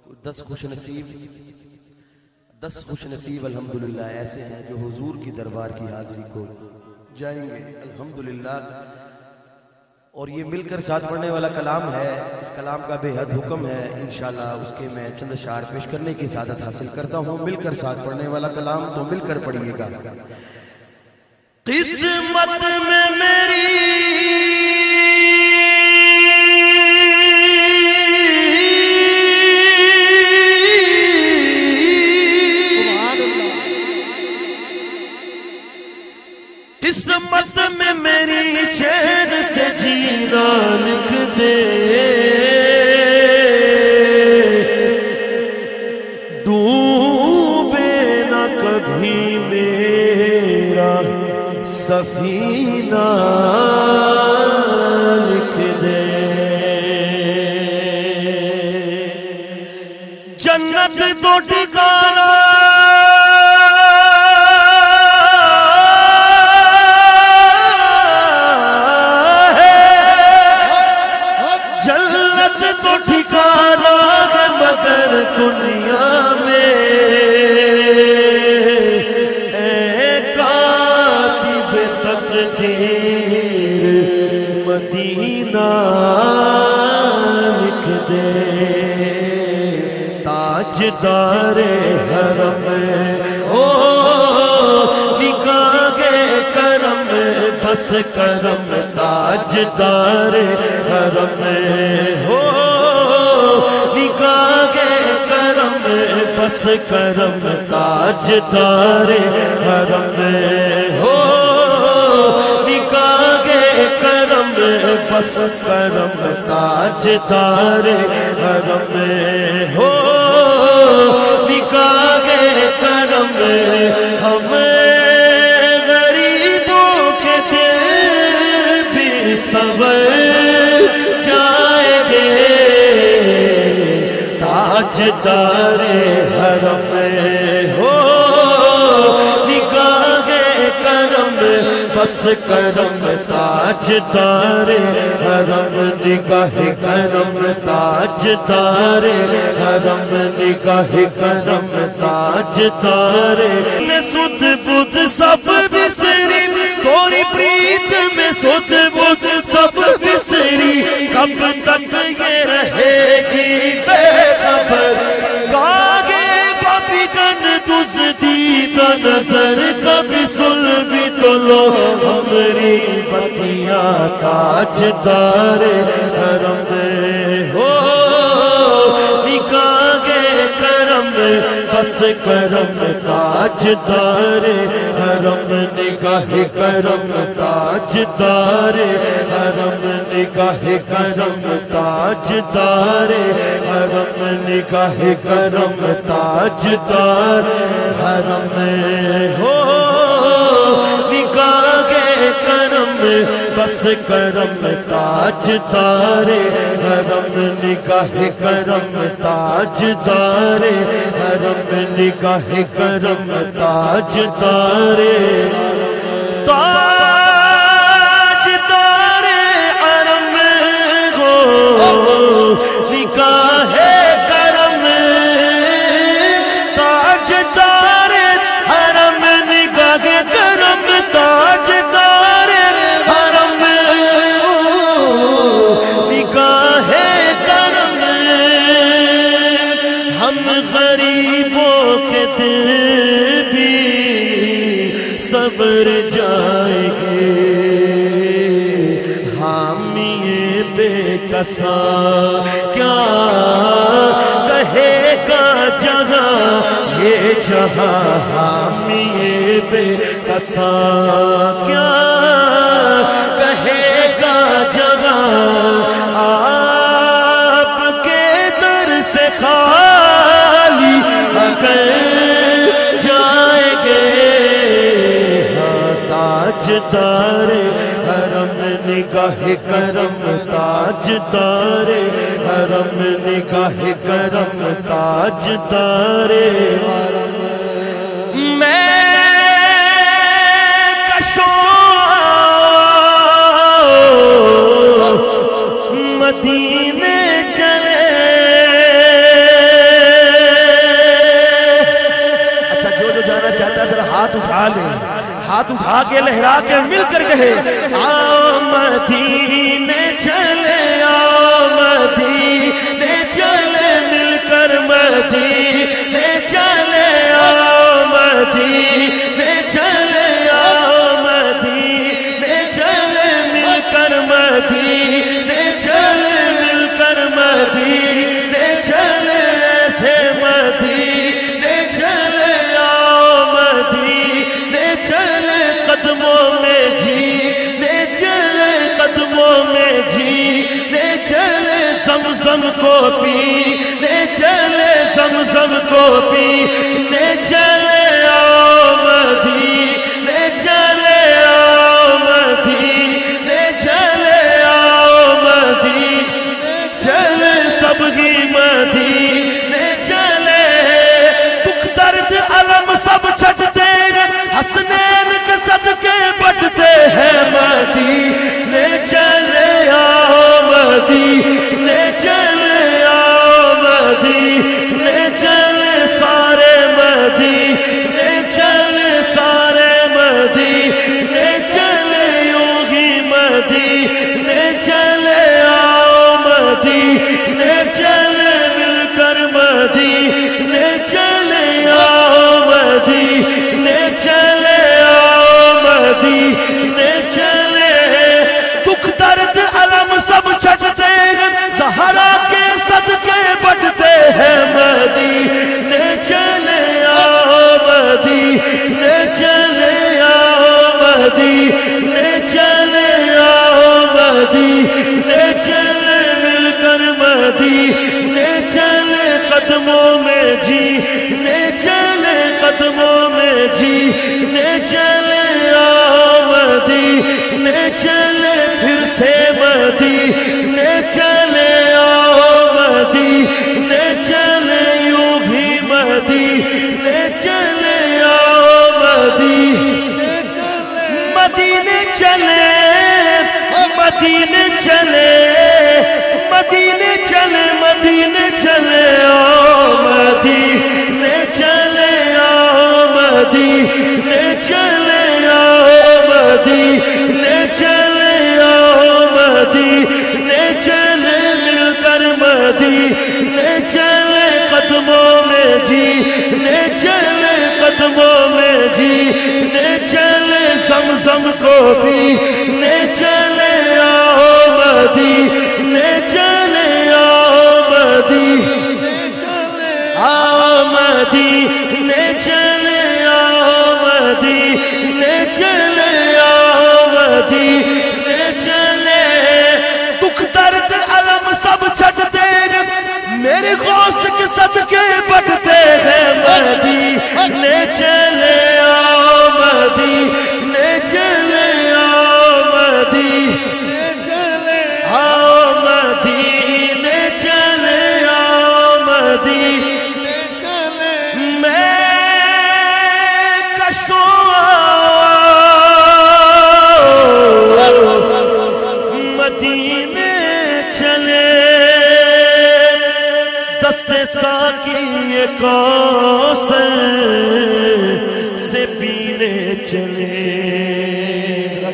10 خوش نصیب الحمدللہ ایسے ہیں جو حضور کی دربار کی حاضری کو جائیں گے الحمدللہ. اور یہ مل کر ساتھ پڑھنے والا کلام ہے، اس کلام کا بے حد حکم ہے. انشاءاللہ اس کے میں چند اشعار پیش کرنے کی سعادت حاصل کرتا ہوں. مل کر ساتھ پڑھنے والا کلام تو مل کر پڑھیے گا. قسمت میں میری قسمت میں میری چین سے جینا لکھ دے، ڈوبے نہ کبھی میرا سفینہ لکھ دے. جنت تو ٹھکانا دنیا میں اے کاتب تقدیر مدینہ لکھ دے. تاجدار حرم او نگاہ کرم بس کرم، تاجدار حرم ہو نگاہ کرم بس کرم، تاجدار حرم ہو نگاہ کرم بس کرم، تاجدار حرم ہو نگاہ کرم. ہم غریبوں کے دل بھی صبر جائیں گے، تاجدار حرم ہو نگاہ کرم بس کرم، تاجدار حرم نگاہ کرم، تاجدار حرم نگاہ کرم، تاجدار. میں سد بدھ سب بسری توری پریت میں سد بدھ سب بسری، کب تک یہ رہے گی بے خبر. گاگے باپی گن دس دیدہ نظر کبھی سن بھی تو لو ہمری بتیاں. تاجدار حرم ہو نگاہ کرم بس کرم، تاجدار حرم نگاہ کرم، تاجدار حرم نگاہ کرم، تاجدار حرم نگاہ کرم، تاجدار حرم ہو نگاہ کرم بس کرم، تاجدار حرم نگاہ کرم، تاجدار حرم نگاہ کرم، تاجدار تاجدار حرم ہو نگاہ کرم، تاجدار حرم نگاہ کرم، تاجدار حرم نگاہ کرم. ہم غریبوں کے دل بھی صبر جائیں گے، حامی بے کسا کیا کہے گا جہاں یہ جہاں، حامی بے کسا کیا کہے گا جہاں. آپ کے در سے خالی اگر جائیں گے، تاجدار حرم نگاہ کرم، تاجدار حرم نگاہ کرم، تاجدار حرم. میں کشوں مدینے چلے ہاتھ اٹھا کے لہرا کے مل کر کہے مدینے چلے مدینے چلے مل کر مدینے چلے مدینے چلے مدینے چلے مل کر مدینے چلے مل کر مدینے چلے ایسے مدینے چلے مدینے چلے قدموں میں جینے چلے قدموں میں جینے چلے زمزم کو پینے چلے زمزم کو پینے چلے مدینے چلے مدینے چلے مدینے چلے سب ہی مدینے چلے دکھ درد علم سب چھٹتے ہیں حسنین کے صدقے بڑھتے ہیں مدینے چلے مدینے چلے مدینے چلے سارے مدینے چلے سارے مدینے چلے یوں ہی مدینے چلے مدینے چلے مل کر مدینے چلے مدینے چلے مدینے چلے دکھ درد علم سب چھٹتے ہیں زہرا کے صدقے بڑھتے ہیں مدینے چلے مدینے چلے مدینے چلے مدینے چلے مل کر مدینے چلے قدموں میں جینے چلے قدموں میں جینے چلے مدینے چلے پھر سے مدینے چلے مدینے چلے یوں بھی مدینے چلے مدینے چلے مدینے چلے مدینے چلے مدینے چلے مدینے چلے مدینے چلے مدینے چلے مدینے چلے مل کر مدینے چلے قدموں میں جینے چلے قدموں میں جینے چلے زمزم کو پینے چلے مدینے چلے مدینے چلے مدینے چلے مدینے چلے مدینے چلے دکھ درد علم سب چھٹتے ہیں میرے غوث کے صدقے بڑھتے ہیں مدینے چلے مدینے چلے مدینے چلے مدینے چلے مدینے چلے میں کشوں مدینے چلے دست ساقی کوثر سے پینے چلے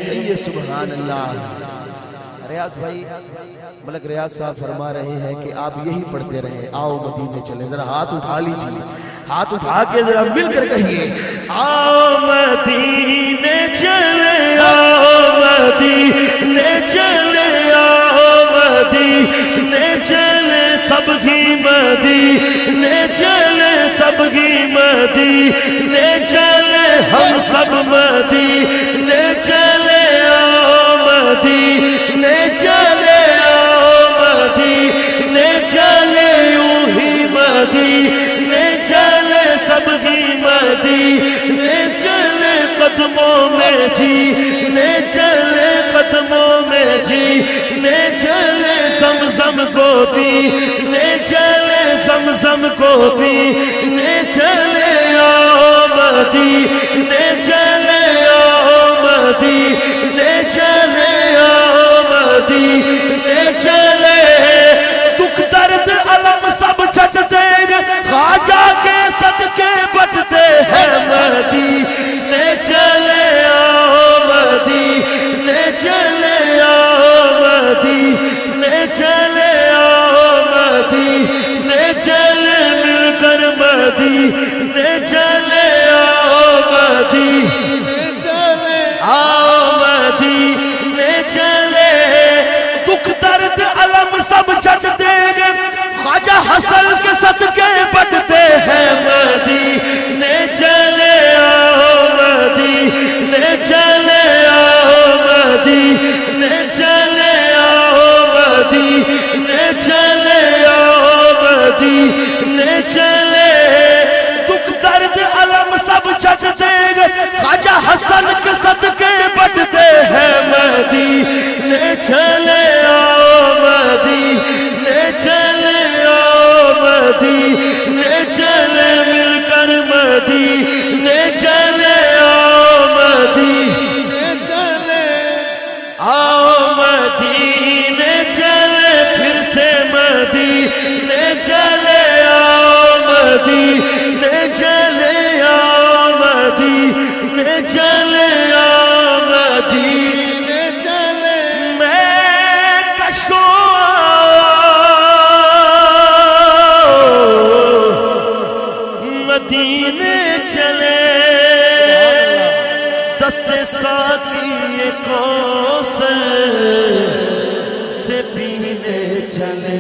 کہیے سبحان اللہ ریاض بھائی ملک ریاض صاحب فرما رہے ہیں کہ آپ یہی پڑھتے رہیں آؤ مدینے چلے ذرا ہاتھ اٹھا لیجیے ہاتھ اٹھا کے ذرا مل کر کہیے آؤ مدینے چلے مدینے چلے مدینے چلے سب ہی مدینے چلے سب ہی مدینے چلے ہم سب مدینے چلے مدینے چلے مدینے چلے یوں ہی مدینے چلے سب ہی مدینے چلے قدموں میں جینے چلے قدموں میں جینے چلے زمزم کو پینے چلے زمزم کو پینے چلے مدینے چلے مدینے چلے مدینے چلے دکھ درد علم سب چھٹتے ہیں خواجہ کے صدقے بڑھتے ہیں مدینے چلے حسن کے صدقے بٹتے ہیں مدینے چلے آؤ مدینے چلے آؤ مدینے چلے آؤ مدینے چلے آؤ مدینے چلے دکھ درد علم سب چھٹ دیں گے خواجہ حسن کے صدقے بٹتے ہیں مدینے چلے آؤ مدینے چلے آؤ مدینے چلے مل کر مدینے چلے آؤ مدینے چلے آؤ مدینے چلے پھر سے مدینے چلے آؤ مدینے چلے آؤ مدینے چلے آؤ مدینے چلے میں کشو مدینے چلے دست ساقی کوثر سے پینے چلے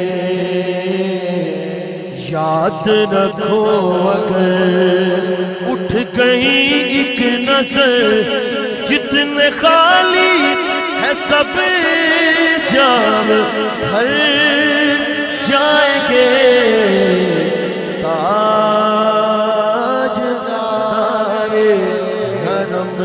یاد رکھو اگر اٹھ گئی ایک نظر جتنے خالی ہے سب جام بھر جائیں گے تاجدار حرم